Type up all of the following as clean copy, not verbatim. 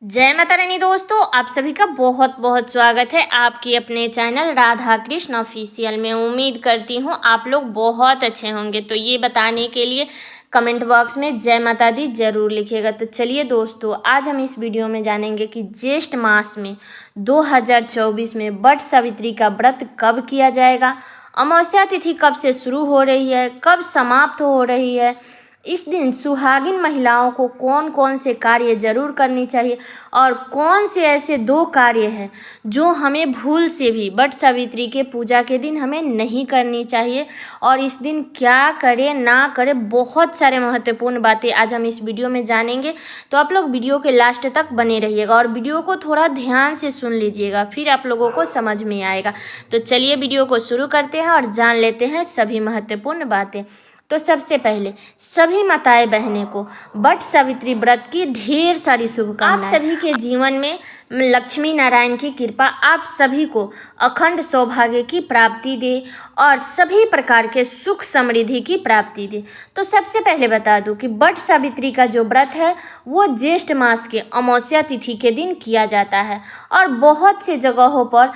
जय माता रानी दोस्तों, आप सभी का बहुत बहुत स्वागत है आपकी अपने चैनल राधा कृष्ण ऑफिशियल में। उम्मीद करती हूँ आप लोग बहुत अच्छे होंगे। तो ये बताने के लिए कमेंट बॉक्स में जय माता दी जरूर लिखिएगा। तो चलिए दोस्तों, आज हम इस वीडियो में जानेंगे कि ज्येष्ठ मास में 2024 में वट सावित्री का व्रत कब किया जाएगा, अमावस्या तिथि कब से शुरू हो रही है, कब समाप्त हो रही है, इस दिन सुहागिन महिलाओं को कौन कौन से कार्य जरूर करनी चाहिए और कौन से ऐसे 2 कार्य हैं जो हमें भूल से भी वट सावित्री के पूजा के दिन हमें नहीं करनी चाहिए, और इस दिन क्या करें ना करें, बहुत सारे महत्वपूर्ण बातें आज हम इस वीडियो में जानेंगे। तो आप लोग वीडियो के लास्ट तक बने रहिएगा और वीडियो को थोड़ा ध्यान से सुन लीजिएगा, फिर आप लोगों को समझ में आएगा। तो चलिए वीडियो को शुरू करते हैं और जान लेते हैं सभी महत्वपूर्ण बातें। तो सबसे पहले सभी माताएं बहनें को वट सावित्री व्रत की ढेर सारी शुभकामनाएं। आप सभी के जीवन में लक्ष्मी नारायण की कृपा आप सभी को अखंड सौभाग्य की प्राप्ति दे और सभी प्रकार के सुख समृद्धि की प्राप्ति दे। तो सबसे पहले बता दूं कि वट सावित्री का जो व्रत है वो ज्येष्ठ मास के अमावस्या तिथि के दिन किया जाता है और बहुत से जगहों पर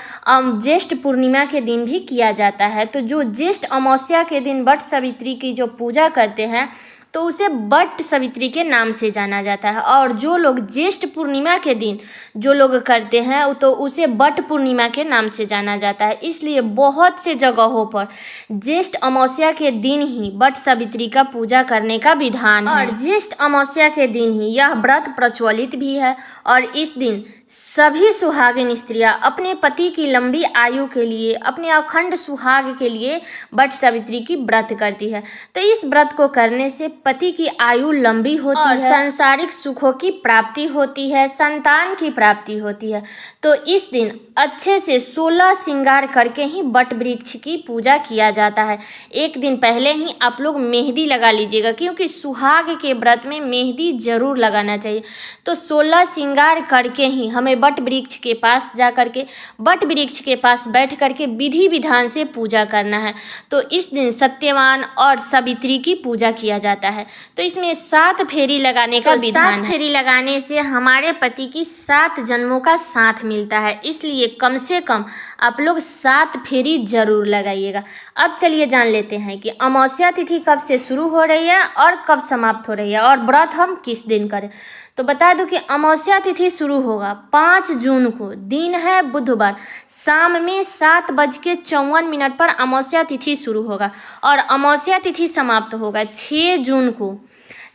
ज्येष्ठ पूर्णिमा के दिन भी किया जाता है। तो जो ज्येष्ठ अमावस्या के दिन वट सावित्री की जो पूजा करते हैं तो उसे वट सावित्री के नाम से जाना जाता है, और जो लोग ज्येष्ठ पूर्णिमा के दिन जो लोग करते हैं तो उसे वट पूर्णिमा के नाम से जाना जाता है। इसलिए बहुत से जगहों पर ज्येष्ठ अमावस्या के दिन ही वट सावित्री का पूजा करने का विधान है और ज्येष्ठ अमावस्या के दिन ही यह व्रत प्रचलित भी है। और इस दिन सभी सुहागिन स्त्रियां अपने पति की लंबी आयु के लिए, अपने अखंड सुहाग के लिए वट सावित्री की व्रत करती है। तो इस व्रत को करने से पति की आयु लंबी होती है, सांसारिक सुखों की प्राप्ति होती है, संतान की प्राप्ति होती है। तो इस दिन अच्छे से 16 श्रृंगार करके ही वट वृक्ष की पूजा किया जाता है। एक दिन पहले ही आप लोग मेहंदी लगा लीजिएगा, क्योंकि सुहाग के व्रत में मेहंदी जरूर लगाना चाहिए। तो 16 श्रृंगार करके ही हमें वट वृक्ष के पास जा करके, वट वृक्ष के पास बैठ करके विधि विधान से पूजा करना है। तो इस दिन सत्यवान और सावित्री की पूजा किया जाता है। तो इसमें 7 फेरी लगाने का विधान है। 7 फेरी लगाने से हमारे पति की 7 जन्मों का साथ मिलता है, इसलिए कम से कम आप लोग 7 फेरी जरूर लगाइएगा। अब चलिए जान लेते हैं कि अमावस्या तिथि कब से शुरू हो रही है और कब समाप्त हो रही है और व्रत हम किस दिन करें। तो बता दूं कि अमावस्या तिथि शुरू होगा 5 जून को, दिन है बुधवार, शाम में 7:54 पर अमावस्या तिथि शुरू होगा और अमावस्या तिथि समाप्त होगा 6 जून को,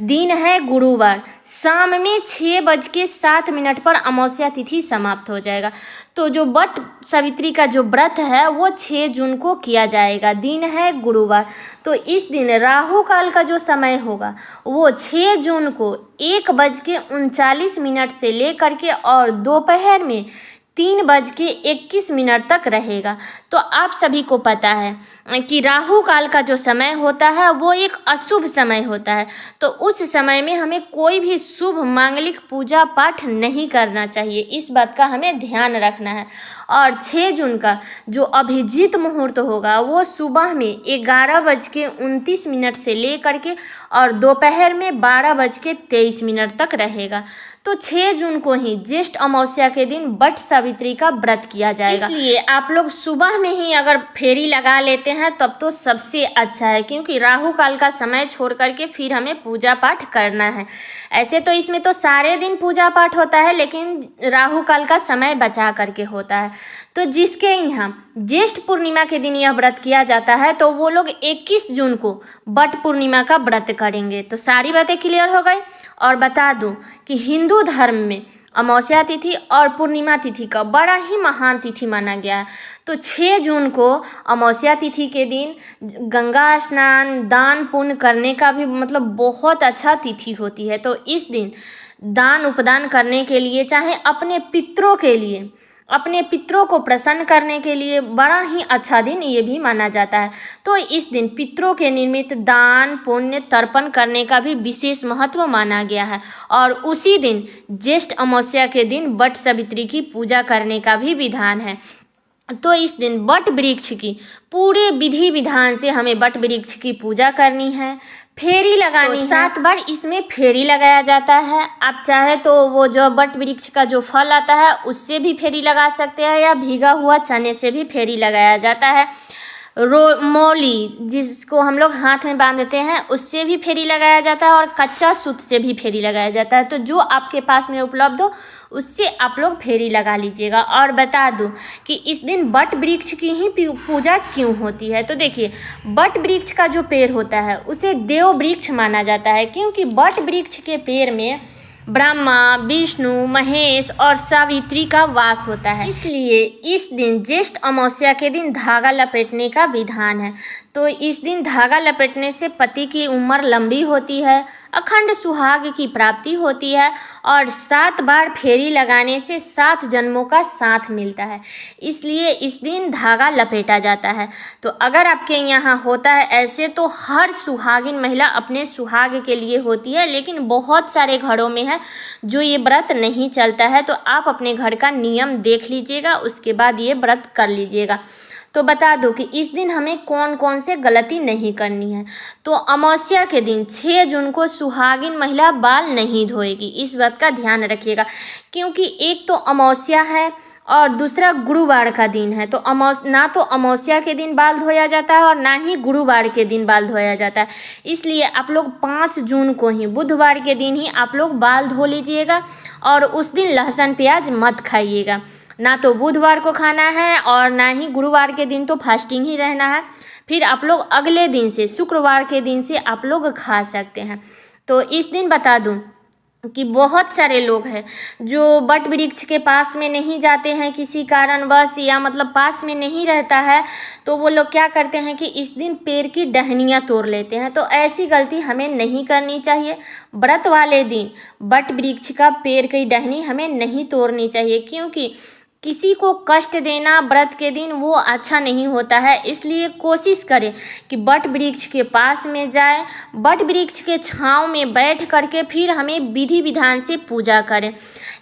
दिन है गुरुवार, शाम में 6:07 पर अमावस्या तिथि समाप्त हो जाएगा। तो जो वट सावित्री का जो व्रत है वो 6 जून को किया जाएगा, दिन है गुरुवार। तो इस दिन राहु काल का जो समय होगा वो 6 जून को 1:39 से लेकर के और दोपहर में 3:21 तक रहेगा। तो आप सभी को पता है कि राहु काल का जो समय होता है वो एक अशुभ समय होता है। तो उस समय में हमें कोई भी शुभ मांगलिक पूजा पाठ नहीं करना चाहिए, इस बात का हमें ध्यान रखना है। और 6 जून का जो अभिजीत मुहूर्त होगा वो सुबह में 11:29 से लेकर के और दोपहर में 12:23 तक रहेगा। तो 6 जून को ही ज्येष्ठ अमावस्या के दिन वट सावित्री का व्रत किया जाएगा, इसलिए आप लोग सुबह में ही अगर फेरी लगा लेते हैं तब तो सबसे अच्छा है, क्योंकि राहु काल का समय छोड़ करके फिर हमें पूजा पाठ करना है। ऐसे तो इसमें तो सारे दिन पूजा पाठ होता है, लेकिन राहु काल का समय बचा करके होता है। तो जिसके यहाँ ज्येष्ठ पूर्णिमा के दिन यह व्रत किया जाता है तो वो लोग 21 जून को वट पूर्णिमा का व्रत करेंगे। तो सारी बातें क्लियर हो गई। और बता दूं कि हिंदू धर्म में अमावस्या तिथि और पूर्णिमा तिथि का बड़ा ही महान तिथि माना गया है। तो 6 जून को अमावस्या तिथि के दिन गंगा स्नान, दान पुण्य करने का भी मतलब बहुत अच्छा तिथि होती है। तो इस दिन दान उपदान करने के लिए, चाहे अपने पितरों के लिए, अपने पितरों को प्रसन्न करने के लिए बड़ा ही अच्छा दिन ये भी माना जाता है। तो इस दिन पितरों के निमित्त दान पुण्य तर्पण करने का भी विशेष महत्व माना गया है। और उसी दिन ज्येष्ठ अमावस्या के दिन वट सावित्री की पूजा करने का भी विधान है। तो इस दिन वट वृक्ष की पूरे विधि विधान से हमें वट वृक्ष की पूजा करनी है, फेरी लगानी तो 7 बार इसमें फेरी लगाया जाता है। आप चाहे तो वो जो बट वृक्ष का जो फल आता है उससे भी फेरी लगा सकते हैं, या भीगा हुआ चने से भी फेरी लगाया जाता है। मौली जिसको हम लोग हाथ में बांधते हैं उससे भी फेरी लगाया जाता है, और कच्चा सूत से भी फेरी लगाया जाता है। तो जो आपके पास में उपलब्ध हो उससे आप लोग फेरी लगा लीजिएगा। और बता दूं कि इस दिन बट वृक्ष की ही पूजा क्यों होती है। तो देखिए, बट वृक्ष का जो पेड़ होता है उसे देव वृक्ष माना जाता है, क्योंकि बट वृक्ष के पेड़ में ब्रह्मा, विष्णु, महेश और सावित्री का वास होता है। इसलिए इस दिन ज्येष्ठ अमावस्या के दिन धागा लपेटने का विधान है। तो इस दिन धागा लपेटने से पति की उम्र लंबी होती है, अखंड सुहाग की प्राप्ति होती है, और 7 बार फेरी लगाने से 7 जन्मों का साथ मिलता है। इसलिए इस दिन धागा लपेटा जाता है। तो अगर आपके यहाँ होता है ऐसे, तो हर सुहागिन महिला अपने सुहाग के लिए होती है, लेकिन बहुत सारे घरों में है जो ये व्रत नहीं चलता है। तो आप अपने घर का नियम देख लीजिएगा, उसके बाद ये व्रत कर लीजिएगा। तो बता दूं कि इस दिन हमें कौन कौन से गलती नहीं करनी है। तो अमावस्या के दिन 6 जून को सुहागिन महिला बाल नहीं धोएगी, इस बात का ध्यान रखिएगा, क्योंकि एक तो अमावस्या है और दूसरा गुरुवार का दिन है। तो ना तो अमावस्या के दिन बाल धोया जाता है और ना ही गुरुवार के दिन बाल धोया जाता है। इसलिए आप लोग 5 जून को ही, बुधवार के दिन ही आप लोग बाल धो लीजिएगा, और उस दिन लहसुन प्याज मत खाइएगा। ना तो बुधवार को खाना है और ना ही गुरुवार के दिन, तो फास्टिंग ही रहना है। फिर आप लोग अगले दिन से, शुक्रवार के दिन से आप लोग खा सकते हैं। तो इस दिन बता दूं कि बहुत सारे लोग हैं जो बट वृक्ष के पास में नहीं जाते हैं किसी कारणवश, या मतलब पास में नहीं रहता है, तो वो लोग क्या करते हैं कि इस दिन पेड़ की टहनियाँ तोड़ लेते हैं। तो ऐसी गलती हमें नहीं करनी चाहिए। व्रत वाले दिन बट वृक्ष का पेड़ की टहनी हमें नहीं तोड़नी चाहिए, क्योंकि किसी को कष्ट देना व्रत के दिन वो अच्छा नहीं होता है। इसलिए कोशिश करें कि बट वृक्ष के पास में जाए, बट वृक्ष के छांव में बैठ करके फिर हमें विधि विधान से पूजा करें।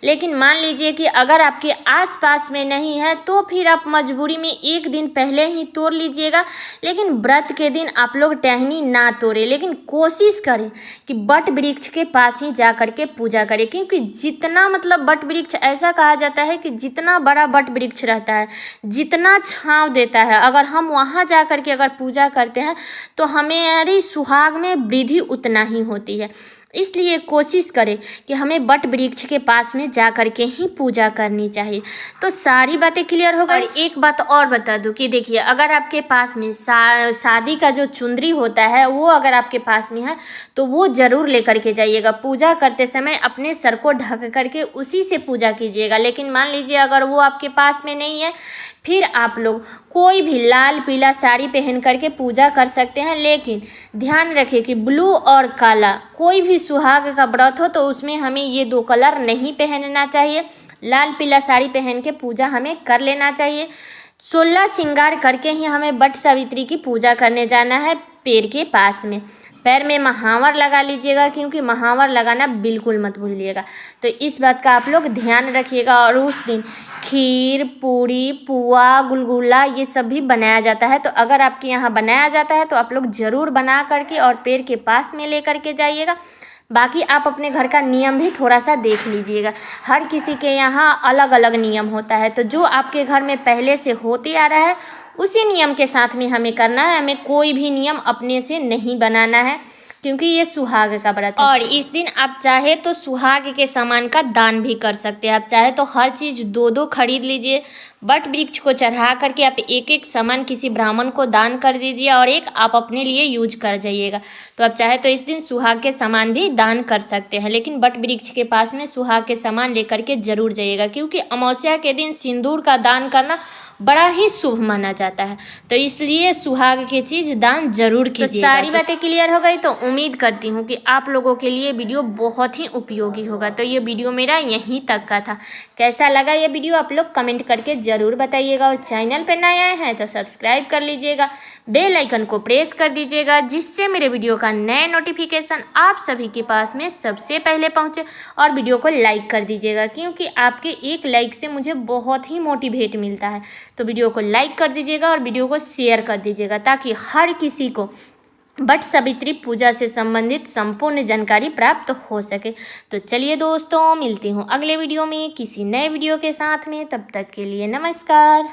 लेकिन मान लीजिए कि अगर आपके आसपास में नहीं है, तो फिर आप मजबूरी में एक दिन पहले ही तोड़ लीजिएगा, लेकिन व्रत के दिन आप लोग टहनी ना तोड़ें। लेकिन कोशिश करें कि बट वृक्ष के पास ही जा करके पूजा करें, क्योंकि जितना मतलब बट वृक्ष, ऐसा कहा जाता है कि जितना बड़ा बट वृक्ष रहता है, जितना छांव देता है, अगर हम वहाँ जा करके अगर पूजा करते हैं तो हमारी सुहाग में वृद्धि उतना ही होती है। इसलिए कोशिश करें कि हमें बट वृक्ष के पास में जा करके ही पूजा करनी चाहिए। तो सारी बातें क्लियर हो गई। और एक बात और बता दूं कि देखिए, अगर आपके पास में शादी का जो चुंदरी होता है वो अगर आपके पास में है तो वो ज़रूर लेकर के जाइएगा। पूजा करते समय अपने सर को ढक करके उसी से पूजा कीजिएगा। लेकिन मान लीजिए अगर वो आपके पास में नहीं है, फिर आप लोग कोई भी लाल पीला साड़ी पहन करके पूजा कर सकते हैं। लेकिन ध्यान रखें कि ब्लू और काला, कोई भी सुहाग का व्रत हो तो उसमें हमें ये 2 कलर नहीं पहनना चाहिए। लाल पीला साड़ी पहन के पूजा हमें कर लेना चाहिए। 16 श्रृंगार करके ही हमें बट सावित्री की पूजा करने जाना है पेड़ के पास में। पैर में महावर लगा लीजिएगा, क्योंकि महावर लगाना बिल्कुल मत भूलिएगा। तो इस बात का आप लोग ध्यान रखिएगा। और उस दिन खीर, पूड़ी, पुआ, गुलगुला ये सब भी बनाया जाता है। तो अगर आपके यहाँ बनाया जाता है तो आप लोग ज़रूर बना करके और पेड़ के पास में ले करके जाइएगा। बाकी आप अपने घर का नियम भी थोड़ा सा देख लीजिएगा। हर किसी के यहाँ अलग अलग नियम होता है। तो जो आपके घर में पहले से होते आ रहा है उसी नियम के साथ में हमें करना है। हमें कोई भी नियम अपने से नहीं बनाना है, क्योंकि ये सुहाग का व्रत है। और इस दिन आप चाहे तो सुहाग के सामान का दान भी कर सकते हैं। आप चाहे तो हर चीज़ 2-2 खरीद लीजिए। बट वृक्ष को चढ़ा करके आप एक सामान किसी ब्राह्मण को दान कर दीजिए और एक आप अपने लिए यूज कर जाइएगा। तो आप चाहे तो इस दिन सुहाग के सामान भी दान कर सकते हैं, लेकिन बट वृक्ष के पास में सुहाग के सामान लेकर के जरूर जाइएगा, क्योंकि अमावस्या के दिन सिंदूर का दान करना बड़ा ही शुभ माना जाता है। तो इसलिए सुहाग की चीज़ दान जरूर कीजिएगा। तो सारी बातें क्लियर हो गई। तो उम्मीद करती हूँ कि आप लोगों के लिए वीडियो बहुत ही उपयोगी होगा। तो ये वीडियो मेरा यहीं तक का था। कैसा लगा ये वीडियो आप लोग कमेंट करके ज़रूर बताइएगा। और चैनल पर नए आए हैं तो सब्सक्राइब कर लीजिएगा, बेल आइकन को प्रेस कर दीजिएगा, जिससे मेरे वीडियो का नए नोटिफिकेशन आप सभी के पास में सबसे पहले पहुंचे। और वीडियो को लाइक कर दीजिएगा, क्योंकि आपके एक लाइक से मुझे बहुत ही मोटिवेट मिलता है। तो वीडियो को लाइक कर दीजिएगा और वीडियो को शेयर कर दीजिएगा, ताकि हर किसी को वट सावित्री पूजा से संबंधित संपूर्ण जानकारी प्राप्त हो सके। तो चलिए दोस्तों, मिलती हूँ अगले वीडियो में किसी नए वीडियो के साथ में। तब तक के लिए नमस्कार।